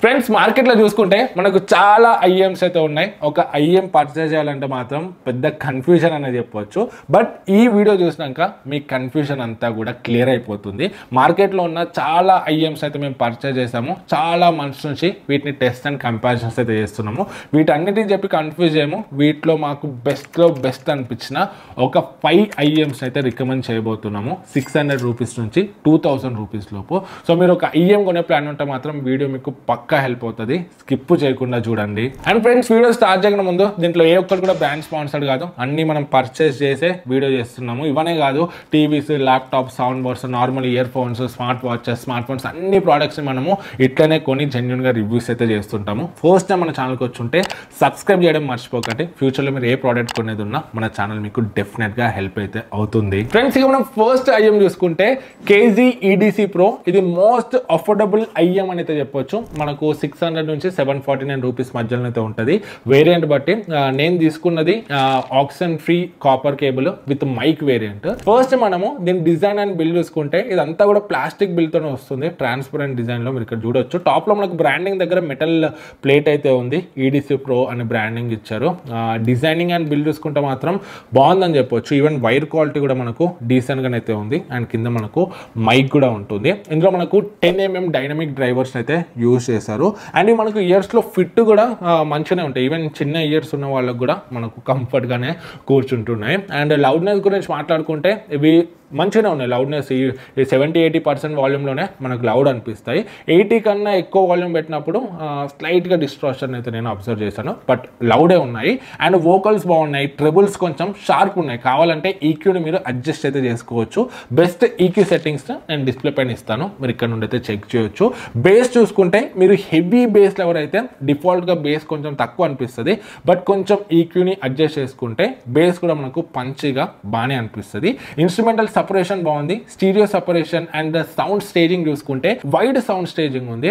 Friends మార్కెట్లో చూసుకుంటే మనకు చాలా ఐఎమ్స్ అయితే ఉన్నాయి. ఒక ఐఎం పర్చేజ్ చేయాలంటే మాత్రం పెద్ద కన్ఫ్యూజన్ అనేది చెప్పవచ్చు. బట్ ఈ వీడియో చూసినాక మీ కన్ఫ్యూజన్ అంతా కూడా క్లియర్ అయిపోతుంది. మార్కెట్లో ఉన్న చాలా ఐఎమ్స్ అయితే మేము పర్చేజ్ చేసాము. చాలా మంత్స్ నుంచి వీటిని టెస్ట్ అండ్ కంపారిజన్స్ అయితే చేస్తున్నాము. వీటన్నిటిని చెప్పి కన్ఫ్యూజ్ చేయము. వీటిలో మాకు బెస్ట్లో బెస్ట్ అనిపించిన ఒక 5 ఐఎమ్స్ అయితే రికమెండ్ చేయబోతున్నాము. 600 రూపీస్ నుంచి 2000 రూపీస్ లోపు. సో మీరు ఒక ఐఎం కొనే ప్లాన్ ఉంటే మాత్రం వీడియో మీకు పక్కా హెల్ప్ అవుతుంది. స్కిప్ చేయకుండా చూడండి. అండ్ ఫ్రెండ్స్ వీడియో స్టార్ట్ చేయడం ముందు దీంట్లో ఏ ఒక్కటి కూడా బ్రాండ్ స్పాన్సర్డ్ కాదు. అన్ని మనం పర్చేస్ చేసే వీడియో చేస్తున్నాము. ఇవనే కాదు, TVs, laptop, sound bars, normal ear phones, smart watches, smart phones అన్ని ప్రోడక్ట్స్ మనము ఇట్లనే కొని జెన్యూన్ గా రివ్యూస్ అయితే చేస్తుంటాము. ఫస్ట్ టైం మన ఛానల్కి వచ్చి ఉంటే సబ్స్క్రైబ్ చేయడం మర్చిపోకండి. ఫ్యూచర్లో మీరు ఏ ప్రోడక్ట్ కొనేది ఉన్నా మన ఛానల్ మీకు డెఫినెట్ గా హెల్ప్ అయితే అవుతుంది. ఫ్రెండ్స్ ఇక మనం ఫస్ట్ ఐఎం చూసుకుంటే కేజీ ఈడీసీ ప్రో. ఇది మోస్ట్ అఫోర్డబుల్ ఐఎం అని అయితే చెప్పొచ్చు. మనకు 600 నుంచి 749 రూపీస్ మధ్యలో అయితే ఉంటుంది. వేరియంట్ బట్టి నేను తీసుకున్నది oxygen free copper cable with mic variant. First మనము దీని డిజైన్ అండ్ బిల్డ్ చూసుకుంటే ఇదంతా కూడా ప్లాస్టిక్ బిల్డ్ తోనే వస్తుంది. ట్రాన్స్పరెంట్ డిజైన్ లో మీరు ఇక్కడ చూడొచ్చు. టాప్ లో మనకు బ్రాండింగ్ దగ్గర మెటల్ ప్లేట్ అయితే ఉంది. ఈడీసీ ప్రో అనే బ్రాండింగ్ ఇచ్చారు. డిజైనింగ్ అండ్ బిల్డ్ చూసుకుంటే మాత్రం బాగుందని చెప్పొచ్చు. ఈవెన్ వైర్ క్వాలిటీ కూడా మనకు డీసెంట్ గానే అయితే ఉంది. అండ్ కింద మనకు మైక్ కూడా ఉంటుంది. ఇందులో మనకు 10mm డైనమిక్ డ్రైవర్స్ అయితే యూజ్ చేశారు. అండ్ మనకు ఇయర్స్ లో ఫిట్ కూడా మంచిగానే ఉంటాయి. ఈవెన్ చిన్న ఇయర్స్ ఉన్న వాళ్ళకు కూడా మనకు కంఫర్ట్ గానే కూర్చుంటున్నాయి. అండ్ లౌడ్నెస్ గురించి మాట్లాడుకుంటే ఇవి మంచిగానే ఉన్నాయి. లౌడ్నెస్ ఈ 70-80% వాల్యూమ్లోనే మనకు లౌడ్ అనిపిస్తాయి. 80 కన్నా ఎక్కువ వాల్యూమ్ పెట్టినప్పుడు స్లైట్గా డిస్ట్రాక్షన్ అయితే నేను అబ్జర్వ్ చేశాను. బట్ లౌడే ఉన్నాయి. అండ్ వోకల్స్ బాగున్నాయి. ట్రెబుల్స్ కొంచెం షార్ప్ ఉన్నాయి. కావాలంటే ఈక్యూని మీరు అడ్జస్ట్ అయితే చేసుకోవచ్చు. బెస్ట్ ఈక్యూ సెట్టింగ్స్ నేను డిస్ప్లే పైన ఇస్తాను. మీరు ఇక్కడ నుండి అయితే చెక్ చేయొచ్చు. బేస్ చూసుకుంటే మీరు హెవీ బేస్ లెవెల్ అయితే డిఫాల్ట్గా బేస్ కొంచెం తక్కువ అనిపిస్తుంది. బట్ కొంచెం ఈక్యూని అడ్జస్ట్ చేసుకుంటే బేస్ కూడా మనకు పంచిగా బాగానే అనిపిస్తుంది. ఇన్స్ట్రుమెంటల్ సపరేషన్ బాగుంది. Stereo separation and sound staging చూసుకుంటే వైడ్ సౌండ్ స్టేజింగ్ ఉంది.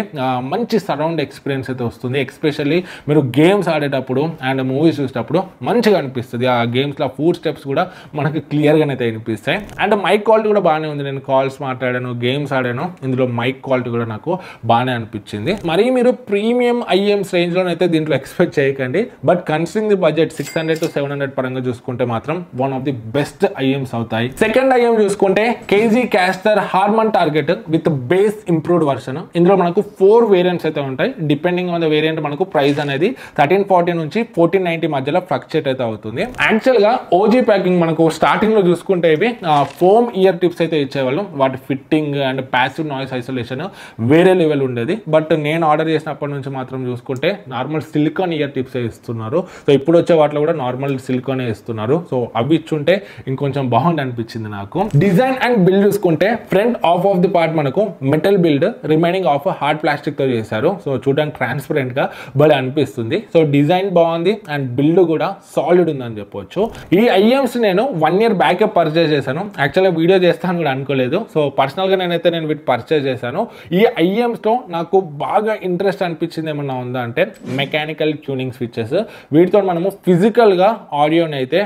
మంచి సరౌండ్ ఎక్స్పీరియన్స్ అయితే వస్తుంది. ఎస్పెషల్లీ మీరు గేమ్స్ ఆడేటప్పుడు అండ్ మూవీస్ చూసేటప్పుడు మంచిగా అనిపిస్తుంది. ఆ గేమ్స్ లో ఫుడ్ స్టెప్స్ కూడా మనకి క్లియర్ గానే అయితే వినిపిస్తాయి. అండ్ మైక్ క్వాలిటీ కూడా బాగానే ఉంది. నేను కాల్స్ మాట్లాడాను, గేమ్స్ ఆడాను. ఇందులో మైక్ క్వాలిటీ కూడా నాకు బాగానే అనిపించింది. మరి మీరు ప్రీమియం ఐఎమ్స్ రేంజ్ లోనైతే దీంట్లో ఎక్స్పెక్ట్ చేయకండి. But considering the budget 600 to 700 పరంగా చూసుకుంటే మాత్రం one of the best IIMs అవుతాయి. సెకండ్ ఐఎం చూసుకుంటే KG castor Harman target with base improved version. ఇందులో మనకు 4 వేరియంట్స్ అయితే ఉంటాయి. డిపెండింగ్ ఆన్ ద వేరియంట్ మనకు ప్రైస్ అనేది 1340 నుంచి 1490 మధ్యలో ఫ్లక్చుయేట్ అయితే అవుతుంది. యాక్చువల్ గా ఓజీ ప్యాకింగ్ మనకు స్టార్టింగ్ లో చూసుకుంటే ఇవి ఫోమ్ ఇయర్ టిప్స్ అయితే ఇచ్చేవాళ్ళు. వాటి fitting and passive noise isolation వేరే లెవెల్ ఉండేది. బట్ నేను ఆర్డర్ చేసినప్పటి నుంచి మాత్రం చూసుకుంటే నార్మల్ సిలికాన్ ఇయర్ టిప్స్ ఇస్తున్నారు. సో ఇప్పుడు వచ్చే వాటిలో కూడా నార్మల్ సిలికానే ఇస్తున్నారు. సో అవి ఇచ్చుంటే ఇంకొంచెం బాగుంది అనిపించింది నాకు. డిజైన్ అండ్ బిల్డ్ చూసుకుంటే ఫ్రంట్ ఆఫ్ ది పార్ట్ మనకు metal build, remaining of hard plastic తో చేశారు. సో చూడడానికి ట్రాన్స్పరెంట్ గా బలి అనిపిస్తుంది. సో డిజైన్ బాగుంది అండ్ బిల్డ్ కూడా సాలిడ్ ఉందని చెప్పొచ్చు. ఈ ఐఎమ్స్ నేను 1 year బ్యాక్ పర్చేజ్ చేశాను. యాక్చువల్గా వీడియో చేస్తాను కూడా అనుకోలేదు. సో పర్సనల్ గా నేనైతే వీటి పర్చేజ్ చేశాను. ఈ ఐఎమ్స్ లో నాకు బాగా ఇంట్రెస్ట్ అనిపించింది ఏమన్నా ఉందా అంటే మెకానికల్ ట్యూనింగ్ స్విచెస్. వీటితో మనము ఫిజికల్ గా ఆడియోని అయితే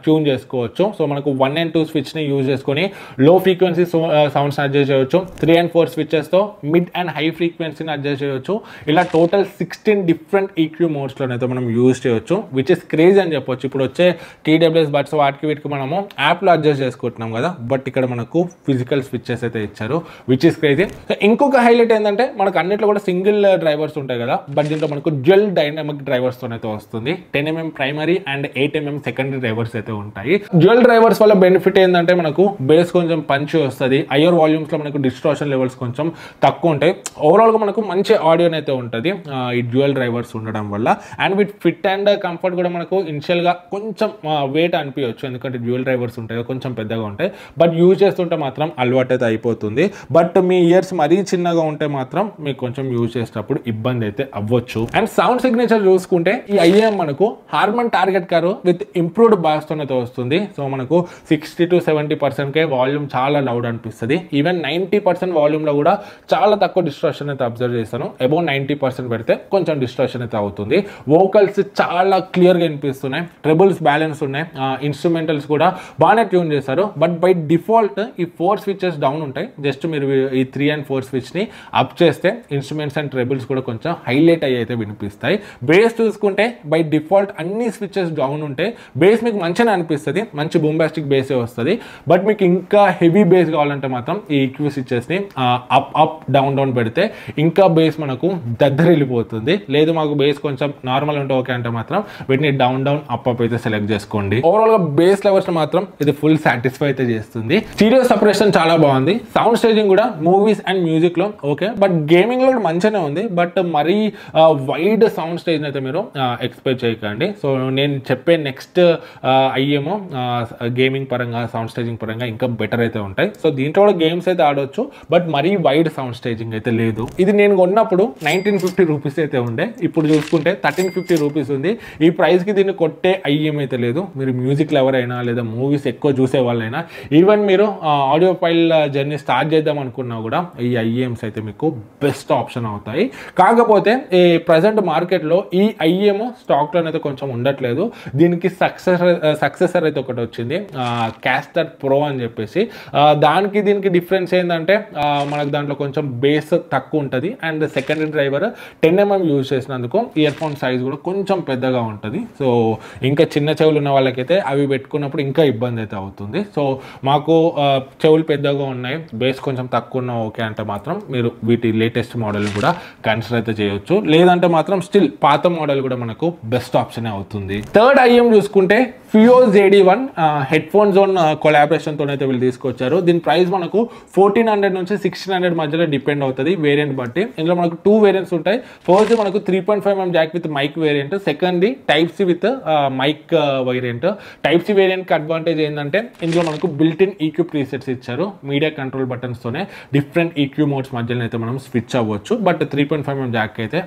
ట్యూన్ చేసుకోవచ్చు. సో మనకు 1 and 2 స్విచ్ ని యూజ్ చేసుకొని లో ఫ్రీక్వెన్సీ సౌండ్స్ అడ్జస్ట్ చేయవచ్చు. 3 and 4 స్విచెస్ తో మిడ్ అండ్ హై ఫ్రీక్వెన్సీని అడ్జస్ట్ చేయవచ్చు. ఇలా టోటల్ 16 డిఫరెంట్ ఈక్యూ మోడ్స్ లోనైతే మనం యూజ్ చేయవచ్చు. విచ్ ఇస్ క్రేజీ అని చెప్పొచ్చు. ఇప్పుడు వచ్చే TWS బడ్స్ వాటికి వీటికి మనము యాప్ లో అడ్జస్ట్ చేసుకుంటున్నాం కదా. బట్ ఇక్కడ మనకు ఫిజికల్ స్విచెస్ అయితే ఇచ్చారు. Which is crazy. ఇంకొక హైలైట్ ఏంటంటే మనకు అన్నిట్లో కూడా సింగిల్ డ్రైవర్స్ ఉంటాయి కదా. బట్ దీంట్లో మనకు డ్యూయల్ డైనమిక్ డ్రైవర్స్ తోనైతే వస్తుంది. 10mm primary and 8mm secondary drivers అయితే ఉంటాయి. డ్యూయల్ డ్రైవర్స్ వల్ల బెనిఫిట్ ఏంటంటే మనకు బేస్ కొంచెం పంచ్ వస్తుంది. హయ్యర్ వాల్యూమ్స్ లో మనకు డిస్ట్రాక్షన్ లెవెల్స్ కొంచెం తక్కువ ఉంటాయి. ఓవరాల్ గా మనకు మంచి ఆడియో అయితే ఉంటుంది ఈ డ్యూయల్ డ్రైవర్స్ ఉండడం వల్ల. And with fit and comfort కూడా మనకు ఇనిషియల్ గా కొంచెం వెయిట్ అనిపించవచ్చు. ఎందుకంటే డ్యూయల్ డ్రైవర్స్ ఉంటాయి, కొంచెం పెద్దగా ఉంటాయి. బట్ యూజ్ చేస్తుంటే మాత్రం అలవాటు అయితే అయిపోతుంది. బట్ మీ ఇయర్స్ మరీ చిన్నగా ఉంటే మాత్రం మీకు కొంచెం యూజ్ చేసేటప్పుడు ఇబ్బంది అయితే అవ్వచ్చు. అండ్ సౌండ్ సిగ్నేచర్ చూసుకుంటే ఈ ఐఎం మనకు Harman target car with improved boss తోనైతే వస్తుంది. సో మనకు 60 to 70% పర్సెంట్కే వాల్యూమ్ చాలా లౌడ్ అనిపిస్తుంది. ఈవెన్ 90% వాల్యూమ్లో కూడా చాలా తక్కువ డిస్ట్రాక్షన్ అయితే అబ్జర్వ్ చేస్తాను. అబౌవ్ 90% పెడితే కొంచెం డిస్ట్రాక్షన్ అయితే అవుతుంది. వోకల్స్ చాలా క్లియర్గా వినిపిస్తున్నాయి, ట్రెబుల్స్ బ్యాలెన్స్ ఉన్నాయి, ఇన్స్ట్రుమెంటల్స్ కూడా బాగానే ట్యూన్ చేశారు. బట్ బై డిఫాల్ట్ ఈ 4 స్విచెస్ డౌన్ ఉంటాయి. జస్ట్ మీరు ఈ 3 and 4 స్విచ్ని అప్ చేస్తే ఇన్స్ట్రుమెంట్స్ అండ్ ట్రెబుల్స్ కూడా కొంచెం హైలైట్ అయ్యి అయితే వినిపిస్తాయి. బేస్ చూసుకుంటే బై డిఫాల్ట్ అన్ని స్విచెస్ డౌన్ ఉంటాయి. బేస్ మీకు మంచిగా అనిపిస్తుంది, మంచి బూంబాస్టిక్ బేసే వస్తుంది. బట్ మీకు ఇంకా హెవీ బేస్ కావాలంటే మాత్రం ఈ ఈక్యూ స్విచెస్ని అప్ అప్ డౌన్ డౌన్ పెడితే ఇంకా బేస్ మనకు దద్దరిల్లిపోతుంది. లేదు మాకు బేస్ కొంచెం నార్మల్ ఉంటే ఓకే అంటే మాత్రం వీటిని డౌన్ డౌన్ అప్ అప్ అయితే సెలెక్ట్ చేసుకోండి. ఓవరాల్గా బేస్ లెవెల్స్ మాత్రం ఇది ఫుల్ సాటిస్ఫై అయితే చేస్తుంది. స్టీరియో సపరేషన్ చాలా బాగుంది. సౌండ్ స్టేజింగ్ కూడా మూవీస్ అండ్ మ్యూజిక్లో ఓకే, బట్ గేమింగ్లో కూడా మంచిగానే ఉంది. బట్ మరీ వైడ్ సౌండ్ స్టేజ్ అయితే మీరు ఎక్స్పెక్ట్ చేయకండి. సో నేను చెప్పే నెక్స్ట్ అయ్యేమో గేమింగ్ పరంగా సౌండ్ స్టేజింగ్ పరంగా ఇంకా బెటర్ అయితే ఉంటాయి. సో దీంట్లో కూడా గేమ్స్ అయితే ఆడవచ్చు, బట్ మరీ వైడ్ సౌండ్ స్టేజింగ్ అయితే లేదు. ఇది నేను కొన్నప్పుడు 1950 రూపీస్ అయితే ఉండే, ఇప్పుడు చూసుకుంటే 1350 రూపీస్ ఉంది. ఈ ప్రైస్కి దీన్ని కొట్టే ఐఎం అయితే లేదు. మీరు మ్యూజిక్ లవర్ అయినా లేదా మూవీస్ ఎక్కువ చూసే వాళ్ళైనా, ఈవెన్ మీరు ఆడియో ఫైల్ జర్నీ స్టార్ట్ చేద్దాం అనుకున్నా కూడా ఈ ఐఎమ్స్ అయితే మీకు బెస్ట్ ఆప్షన్ అవుతాయి. కాకపోతే ఈ ప్రజెంట్ మార్కెట్లో ఈ ఐఎం స్టాక్లో అయితే కొంచెం ఉండట్లేదు. దీనికి సక్సెసర్ అయితే ఒకటి వచ్చింది, క్యాస్టర్ ప్రో అని చెప్పేసి. దానికి దీనికి డిఫరెన్స్ ఏంటంటే మనకు దాంట్లో కొంచెం బేస్ తక్కువ ఉంటుంది and secondary driver 10mm use చేసినందుకు ఇయర్ ఫోన్ సైజ్ కూడా కొంచెం పెద్దగా ఉంటుంది. సో ఇంకా చిన్న చెవులు ఉన్న వాళ్ళకైతే అవి పెట్టుకున్నప్పుడు ఇంకా ఇబ్బంది అయితే అవుతుంది. సో మాకు చెవులు పెద్దగా ఉన్నాయి, బేస్ కొంచెం తక్కువ ఉన్న ఓకే అంటే మాత్రం మీరు వీటి లేటెస్ట్ మోడల్ కూడా కన్సిడర్ అయితే చేయొచ్చు. లేదంటే మాత్రం స్టిల్ పాత మోడల్ కూడా మనకు బెస్ట్ ఆప్షన్ అవుతుంది. థర్డ్ ఐఎం చూసుకుంటే FiiO ZD1 Headphone Zone కొలాబరేషన్తో అయితే వీళ్ళు తీసుకొచ్చారు. దీని ప్రైస్ మనకు 1400 నుంచి 1600 మధ్యలో డిపెండ్ అవుతుంది వేరియంట్ బట్టి. ఇందులో మనకు 2 వేరియంట్స్ ఉంటాయి. ఫస్ట్ మనకు 3.5mm jack with mic variant, సెకండ్ది type C with mic variant. Type C వేరియంట్కి అడ్వాంటేజ్ ఏంటంటే ఇందులో మనకు బిల్ట్ ఇన్ ఈక్యూ ప్రీసెట్స్ ఇచ్చారు. మీడియా కంట్రోల్ బటన్స్తోనే డిఫరెంట్ ఈక్యూ మోడ్స్ మధ్యలో అయితే మనం స్విచ్ అవ్వచ్చు. బట్ 3.5mm జాక్ అయితే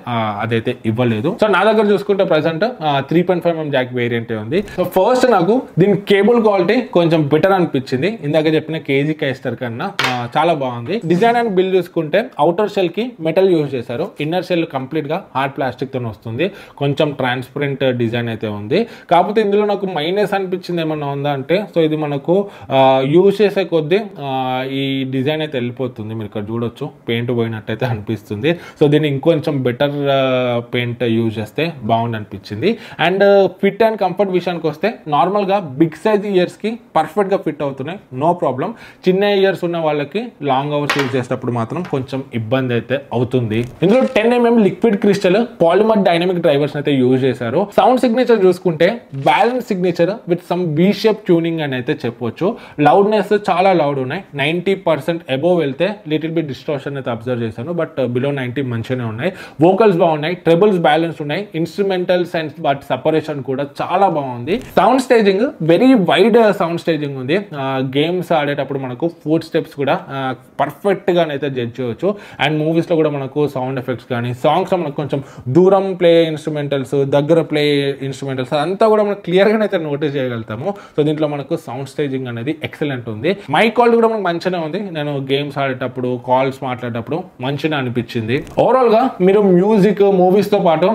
అదైతే ఇవ్వలేదు. సో నా దగ్గర చూసుకుంటే ప్రజెంట్ 3.5mm జాక్ వేరియంటే ఉంది. సో ఫస్ట్ నాకు దీని కేబుల్ క్వాలిటీ కొంచెం బెటర్ అనిపించింది. ఇందాక చెప్పిన కేజీ కైస్టర్ కన్నా చాలా బాగుంది. డిజైన్ అండ్ బిల్డ్ చూసుకుంటే అవుటర్ షెల్ కి మెటల్ యూజ్ చేశారు, ఇన్నర్ షెల్ కంప్లీట్ గా హార్డ్ ప్లాస్టిక్ తో వస్తుంది. కొంచెం ట్రాన్స్పరెంట్ డిజైన్ అయితే ఉంది. కాకపోతే ఇందులో నాకు మైనస్ అనిపించింది ఏమన్నా ఉందా అంటే, సో ఇది మనకు యూజ్ చేసే కొద్దీ ఈ డిజైన్ అయితే వెళ్ళిపోతుంది. మీరు ఇక్కడ చూడొచ్చు, పెయింట్ పోయినట్టయితే అనిపిస్తుంది. సో దీన్ని ఇంకొంచెం బెటర్ పెయింట్ యూజ్ చేస్తే బాగుంది అనిపించింది. అండ్ ఫిట్ అండ్ కంఫర్ట్ విషయానికి వస్తే నార్మల్ గా బిగ్ సైజ్ ఇయర్స్ కి పర్ఫెక్ట్ గా ఫిట్ అవుతున్నాయి, నో ప్రాబ్లం. చిన్న ఇయర్స్ ఉన్న వాళ్ళకి లాంగ్ అవర్స్ యూజ్ చేసేటప్పుడు మాత్రం కొంచెం ఇబ్బంది అయితే అవుతుంది. ఇందులో 10mm liquid crystal polymer dynamic drivers అయితే యూజ్ చేశారు. సౌండ్ సిగ్నేచర్ చూసుకుంటే balance signature with some B shape tuning అని అయితే చెప్పొచ్చు. లౌడ్నెస్ చాలా లౌడ్ ఉన్నాయి. 90% అబోవ్ వెళ్తే లిటిల్ బిట్ డిస్టార్షన్ అయితే అబ్జర్వ్ చేశాను, బట్ బిలో 90 మంచిగానే ఉన్నాయి. వోకల్స్ బాగున్నాయి, ట్రెబుల్స్ బ్యాలెన్స్ ఉన్నాయి, ఇన్స్ట్రుమెంటల్స్ అండ్ బట్ సపరేషన్ కూడా చాలా బాగుంది. Sound staging very wide sound staging ఉంది. గేమ్స్ ఆడేటప్పుడు మనకు ఫుట్ స్టెప్స్ కూడా పర్ఫెక్ట్ గానైతే జడ్జ్ చేయవచ్చు. అండ్ మూవీస్ లో కూడా మనకు సౌండ్ ఎఫెక్ట్స్ కానీ సాంగ్స్ లో మనకు కొంచెం దూరం ప్లే ఇన్స్ట్రుమెంటల్స్, దగ్గర ప్లే ఇన్స్ట్రుమెంటల్స్ అంతా కూడా మనం క్లియర్ గా అయితే నోటీస్ చేయగలుగుతాము. సో దీంట్లో మనకు సౌండ్ స్టేజింగ్ అనేది ఎక్సలెంట్ ఉంది. మైక్ కాల్ కూడా మనకు మంచిగానే ఉంది. నేను గేమ్స్ ఆడేటప్పుడు కాల్స్ మాట్లాడేటప్పుడు మంచిగా అనిపించింది. ఓవరాల్ గా మీరు మ్యూజిక్ మూవీస్ తో పాటు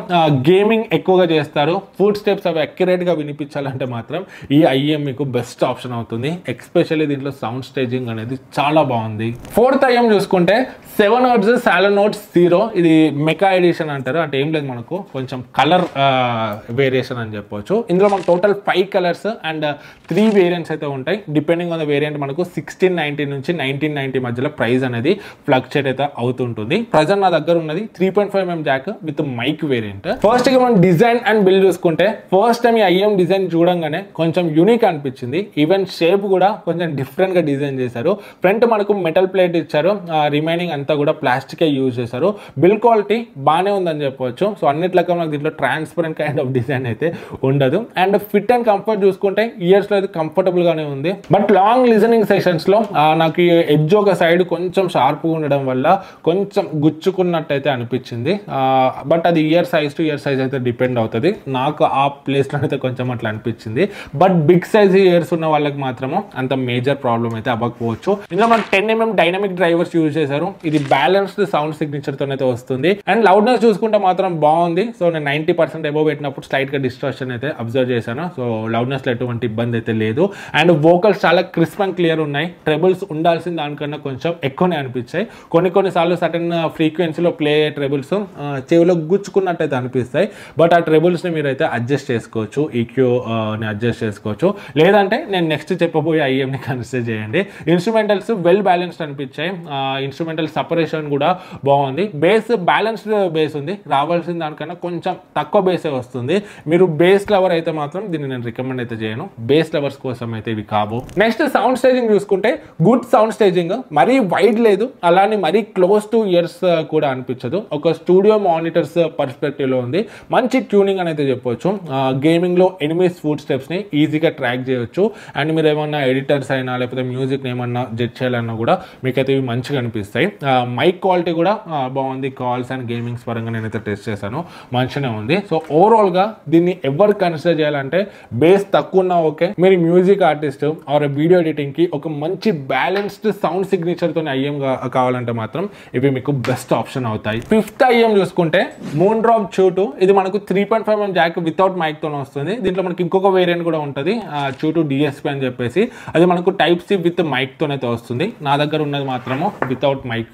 గేమింగ్ ఎక్కువగా చేస్తారు, ఫుట్ స్టెప్స్ అవి అక్యురేట్ గా వినిపించాలంటే మాత్రం ఈ ఐఎం మీకు బెస్ట్ ఆప్షన్ అవుతుంది. ఎక్స్పెషల్లీ దీంట్లో సౌండ్ స్టేజింగ్ అనేది చాలా బాగుంది. ఫోర్త్ ఐఎం చూసుకుంటే 7 Hz Salonauts 0. ఇది మెకా ఎడిషన్ అంటారు. అంటే ఏం లేదు, మనకు కొంచెం కలర్ వేరియేషన్ అని చెప్పవచ్చు. ఇందులో మనకు టోటల్ 5 కలర్స్ అండ్ 3 వేరియంట్స్ అయితే ఉంటాయి. డిపెండింగ్ ఆన్ ద వేరియంట్ మనకు 1690 నుంచి 1990 మధ్యలో ప్రైస్ అనేది ఫ్లక్చుయేట్ అయితే అవుతుంటుంది. ప్రజెంట్ నా దగ్గర ఉన్నది 3.5mm jack with mic variant. First గా మనం డిజైన్ అండ్ బిల్డ్ చూసుకుంటే ఫస్ట్ టైం ఈ ఐఎం డిజైన్ చూడంగానే కొంచెం యూనిక్ అనిపించింది. ఈవెన్ షేప్ కూడా కొంచెం డిఫరెంట్ గా డిజైన్ చేశారు. ఫ్రంట్ మనకు మెటల్ ప్లేట్ ఇచ్చారు, రిమైనింగ్ అంతా కూడా ప్లాస్టిక్ యూజ్ చేశారు. బిల్డ్ క్వాలిటీ బాగానే ఉందని చెప్పవచ్చు. సో అన్నిట్లక మనకు దీంట్లో ట్రాన్స్పరెంట్ కైండ్ ఆఫ్ డిజైన్ అయితే ఉండదు. అండ్ ఫిట్ అండ్ కంఫర్ట్ చూసుకుంటే ఇయర్స్ లో అయితే కంఫర్టబుల్ గానే ఉంది. బట్ లాంగ్ లిజనింగ్ సెషన్స్ లో నాకు ఈ ఎడ్జ్ ఒక సైడ్ కొంచెం షార్ప్ ఉండడం వల్ల కొంచెం గుచ్చుకున్నట్టయితే అనిపించింది. బట్ అది year size to year size అయితే డిపెండ్ అవుతుంది. నాకు ఆ ప్లేస్ లో అయితే కొంచెం అట్లా అనిపించింది. అనిపించింది. బట్ బిగ్ సైజ్ ఇయర్స్ ఉన్న వాళ్ళకి మాత్రము అంత మేజర్ ప్రాబ్లం అయితే అవ్వకపోవచ్చు. ఇందులో మనకు 10mm డైనమిక్ డ్రైవర్స్ యూజ్ చేశారు. ఇది బ్యాలెన్స్డ్ సౌండ్ సిగ్నేచర్ తో అయితే వస్తుంది. అండ్ లౌడ్నెస్ చూసుకుంటే మాత్రం బాగుంది. సో నేను 90% అబోవ్ పెట్టినప్పుడు స్లైట్ గా డిస్టార్షన్ అయితే అబ్జర్వ్ చేశాను. సో లౌడ్నెస్ లో ఎటువంటి ఇబ్బంది అయితే లేదు. అండ్ వోకల్స్ చాలా క్రిస్ప్ అండ్ క్లియర్ ఉన్నాయి. ట్రెబుల్స్ ఉండాల్సిన దానికన్నా కొంచెం ఎక్కువనే అనిపించాయి. కొన్నిసార్లు సటన్ ఫ్రీక్వెన్సీలో ప్లే అయ్యే ట్రెబుల్స్ చెవిలో గుచ్చుకున్నట్టయితే అనిపిస్తాయి. బట్ ఆ ట్రెబుల్స్ని మీరైతే అడ్జస్ట్ చేసుకోవచ్చు, ఈక్యూని అడ్జస్ట్ చేసుకోవచ్చు. లేదంటే నేను నెక్స్ట్ చెప్పబోయే ఐఎంని కన్సిడర్ చేయండి. ఇన్స్ట్రుమెంటల్స్ వెల్ బ్యాలెన్స్డ్ అనిపించాయి. ఇన్స్ట్రుమెంటల్ సపరేషన్ కూడా బాగుంది. బేస్ బ్యాలెన్స్డ్ బేస్ ఉంది. రావాల్సిన దానికన్నా కొంచెం తక్కువ బేసే వస్తుంది. మీరు బేస్ లవర్ అయితే మాత్రం దీన్ని నేను రికమెండ్ అయితే చేయను. బేస్ లవర్స్ కోసం అయితే ఇవి కావు. నెక్స్ట్ సౌండ్ స్టేజింగ్ చూసుకుంటే గుడ్ సౌండ్ స్టేజింగ్, మరీ వైడ్ లేదు, అలానే మరీ క్లోజ్ టు ఇయర్స్ కూడా అనిపించదు. ఒక స్టూడియో మానిటర్స్ పర్స్పెక్టివ్ లో ఉంది. మంచి ట్యూనింగ్ అనేది చెప్పవచ్చు. గేమింగ్ లో ఎనిమీస్ ఫుట్ స్టెప్స్ ని ఈజీగా ట్రాక్ చేయొచ్చు. అండ్ మీరు ఏమన్నా ఎడిటర్స్ అయినా లేకపోతే మ్యూజిక్ ఏమన్నా జడ్జ్ చేయాలన్నా కూడా మీకైతే ఇవి మంచిగా అనిపిస్తాయి. మైక్ క్వాలిటీ కూడా బాగుంది. కాల్స్ అండ్ గేమింగ్స్ పరంగా నేనైతే టెస్ట్ చేశాను, మంచిగా ఉంది. సో ఓవరాల్ గా దీన్ని ఎవరు కన్సిడర్ చేయాలంటే బేస్ తక్కువ ఉన్నా ఓకే, మీరు music artist or video editing కి ఒక మంచి బ్యాలెన్స్డ్ సౌండ్ సిగ్నేచర్ తో ఐఎం కావాలంటే మాత్రం ఇవి మీకు బెస్ట్ ఆప్షన్ అవుతాయి. ఫిఫ్త్ ఐఎం చూసుకుంటే మూన్ డ్రాప్ Q2. ఇది మనకు 3.5mm జాక్ వితౌట్ మైక్ తో వస్తుంది. దీంట్లో మనకి ఇంకొక వేరియంట్ కూడా ఉంటుంది, Q2 DSP అని చెప్పేసి. అది మనకు టైప్ సి విత్ మైక్ తోనైతే వస్తుంది. నా దగ్గర ఉన్నది మాత్రము without mic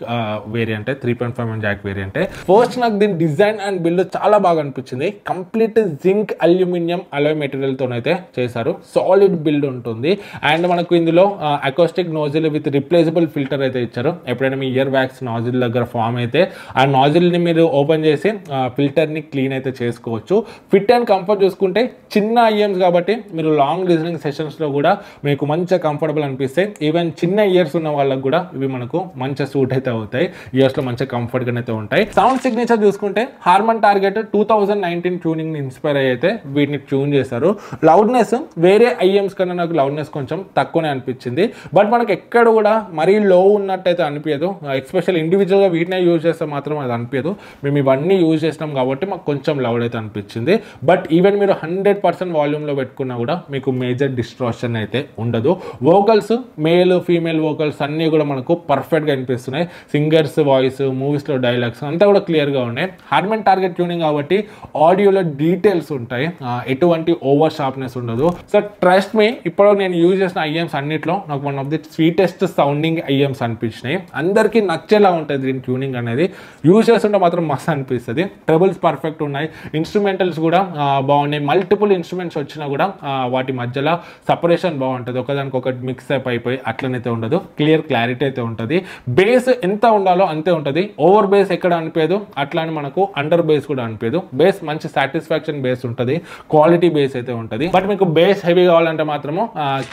variant, 3.5mm jack variant. First నాకు దీని డిజైన్ అండ్ బిల్డ్ చాలా బాగా అనిపించింది. Complete zinc aluminium alloy material తోనైతే చేశారు. సాలిడ్ బిల్డ్ ఉంటుంది. అండ్ మనకు ఇందులో acoustic nozzle with replaceable filter అయితే ఇచ్చారు. ఎప్పుడైనా మీ ఇయర్ వ్యాక్స్ నాజిల్ దగ్గర ఫామ్ అయితే ఆ నాజిల్ ని మీరు ఓపెన్ చేసి ఫిల్టర్ ని క్లీన్ అయితే చేసుకోవచ్చు. ఫిట్ అండ్ కంఫర్ట్ చూసుకుంటే చిన్న ఐఎమ్స్ కాబట్టి మీరు లాంగ్ లిజనింగ్ సెషన్స్ లో కూడా మీకు మంచిగా కంఫర్టబుల్ అనిపిస్తాయి. ఈవెన్ చిన్న ఇయర్స్ ఉన్న వాళ్ళకి కూడా ఇవి మనకు మంచిగా సూట్ అయితే అవుతాయి. ఇయర్స్ లో మంచిగా కంఫర్ట్ గా అయితే ఉంటాయి. సౌండ్ సిగ్నేచర్ చూసుకుంటే హార్మన్ టార్గెట్ 2019 ట్యూనింగ్ ని ఇన్స్పైర్ అయితే వీటిని ట్యూన్ చేశారు. లౌడ్నెస్ వేరే ఐఎమ్స్ కన్నా నాకు లౌడ్నెస్ కొంచెం తక్కువనే అనిపించింది. బట్ మనకి ఎక్కడ కూడా మరీ లో ఉన్నట్టయితే అనిపించదు. ఎస్పెషల్ ఇండివిజువల్గా వీటినే యూజ్ చేస్తే మాత్రం అది అనిపించదు. మేము ఇవన్నీ యూజ్ చేసినాం కాబట్టి మాకు కొంచెం లౌడ్ అయితే అనిపించింది. బట్ ఈవెన్ మీరు 100% వాల్యూమ్లో పెట్టుకున్నా కూడా మీకు మేజర్ డిస్ట్రాక్షన్ అయితే ఉండదు. వోకల్స్ మేల్ ఫీమేల్ వోకల్స్ అన్నీ కూడా మనకు పర్ఫెక్ట్గా అనిపిస్తున్నాయి. సింగర్స్ వాయిస్, మూవీస్లో డైలాగ్స్ అంతా కూడా క్లియర్గా ఉన్నాయి. హార్మన్ టార్గెట్ ట్యూనింగ్ కాబట్టి ఆడియోలో డీటెయిల్స్ ఉంటాయి, ఎటువంటి ఓవర్ షార్ప్నెస్ ఉండదు. సో ట్రస్ట్ మీ, ఇప్పుడు నేను యూజ్ చేసిన ఐఎమ్స్ అన్నిట్లో నాకు one of the sweetest sounding IEMs అనిపించినాయి. అందరికీ నచ్చేలా ఉంటుంది దీని ట్యూనింగ్ అనేది. యూజ్ చేస్తుంటే మాత్రం మస్తు అనిపిస్తుంది. ట్రబుల్స్ పర్ఫెక్ట్ ఉన్నాయి. ఇన్స్ట్రుమెంటల్స్ కూడా బాగున్నాయి. మల్టిపుల్ ఇన్స్ట్రుమెంట్స్ వచ్చినా కూడా వాటి మధ్యలో సపరేషన్ బాగుంటుంది. ఒకదానికి ఒకటి మిక్స్ అప్ అయిపోయి అట్లనైతే ఉండదు. క్లారిటీ అయితే ఉంటుంది. బేస్ ఎంత ఉండాలో అంతే ఉంటుంది. ఓవర్ బేస్ ఎక్కడ అనిపించదు, అట్లా అని మనకు అండర్ బేస్ కూడా అనిపించదు. బేస్ మంచి సాటిస్ఫాక్షన్ బేస్ ఉంటుంది, క్వాలిటీ బేస్ అయితే ఉంటుంది. బట్ మీకు బేస్ హెవీ కావాలంటే మాత్రము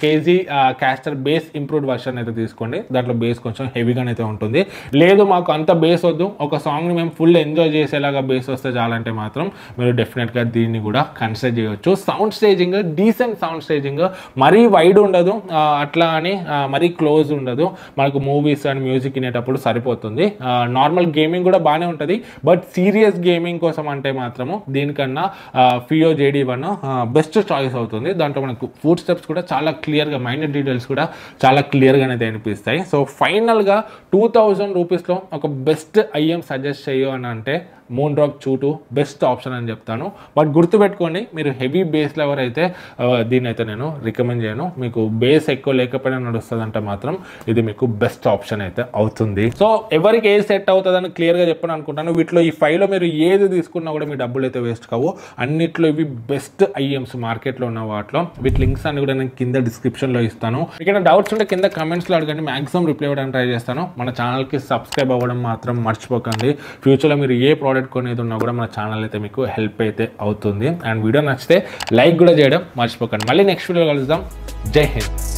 KG castor base improved version అయితే తీసుకోండి. దాంట్లో బేస్ కొంచెం హెవీగానే అయితే ఉంటుంది. లేదు మాకు అంత బేస్ వద్దు, ఒక సాంగ్ని మేము ఫుల్ ఎంజాయ్ చేసేలాగా బేస్ వస్తే చాలంటే మాత్రం మీరు డెఫినెట్గా దీన్ని కూడా కన్సిడర్ చేయవచ్చు. Sound staging decent sound staging, మరీ వైడ్ ఉండదు, అట్లా అని మరీ క్లోజ్ ఉండదు. మనకు మూవీస్ అండ్ మ్యూజిక్ వినేటప్పుడు సరిపోతుంది. నార్మల్ గేమింగ్ కూడా బాగానే ఉంటుంది. బట్ సీరియస్ గేమింగ్ కోసం అంటే మాత్రము దీనికన్నా ఫియో JD1 బెస్ట్ చాయిస్ అవుతుంది. దాంట్లో మనకు ఫుట్ స్టెప్స్ కూడా చాలా క్లియర్గా, మైనర్ డీటెయిల్స్ కూడా చాలా క్లియర్గానే అనిపిస్తాయి. సో ఫైనల్గా 2000 రూపీస్లో ఒక బెస్ట్ ఐఎం సజెస్ట్ చేయు అని అంటే moon drop Q2 best option అని చెప్తాను. బట్ గుర్తుపెట్టుకోండి, మీరు హెవీ బేస్ లెవర్ అయితే దీన్ని అయితే నేను రికమెండ్ చేయను. మీకు బేస్ ఎక్కువ లేకపోయినా నడుస్తుంది అంటే మాత్రం ఇది మీకు బెస్ట్ ఆప్షన్ అయితే అవుతుంది. సో ఎవరికి ఏది సెట్ అవుతుందని క్లియర్గా చెప్పని అనుకుంటాను. వీటిలో ఈ 5లో మీరు ఏది తీసుకున్నా కూడా మీ డబ్బులు అయితే వేస్ట్ కావు. అన్నిట్లో ఇవి బెస్ట్ ఐఎమ్స్ మార్కెట్లో ఉన్న వాటిలో. వీటి లింక్స్ అన్ని కూడా నేను కింద డిస్క్రిప్షన్లో ఇస్తాను. ఇక్కడ డౌట్స్ ఉంటే కింద కమెంట్స్లో అడగండి, మ్యాక్సిమం రిప్లై ఇవ్వడానికి ట్రై చేస్తాను. మన ఛానల్కి సబ్స్క్రైబ్ అవ్వడం మాత్రం మర్చిపోకండి. ఫ్యూచర్లో మీరు ఏ ప్రోడక్ట్ కొనేది ఉన్నా కూడా మన ఛానల్ అయితే మీకు హెల్ప్ అయితే అవుతుంది. అండ్ వీడియో నచ్చితే లైక్ కూడా చేయడం మర్చిపోకండి. మళ్ళీ నెక్స్ట్ వీడియో కలుద్దాం. జై హింద్.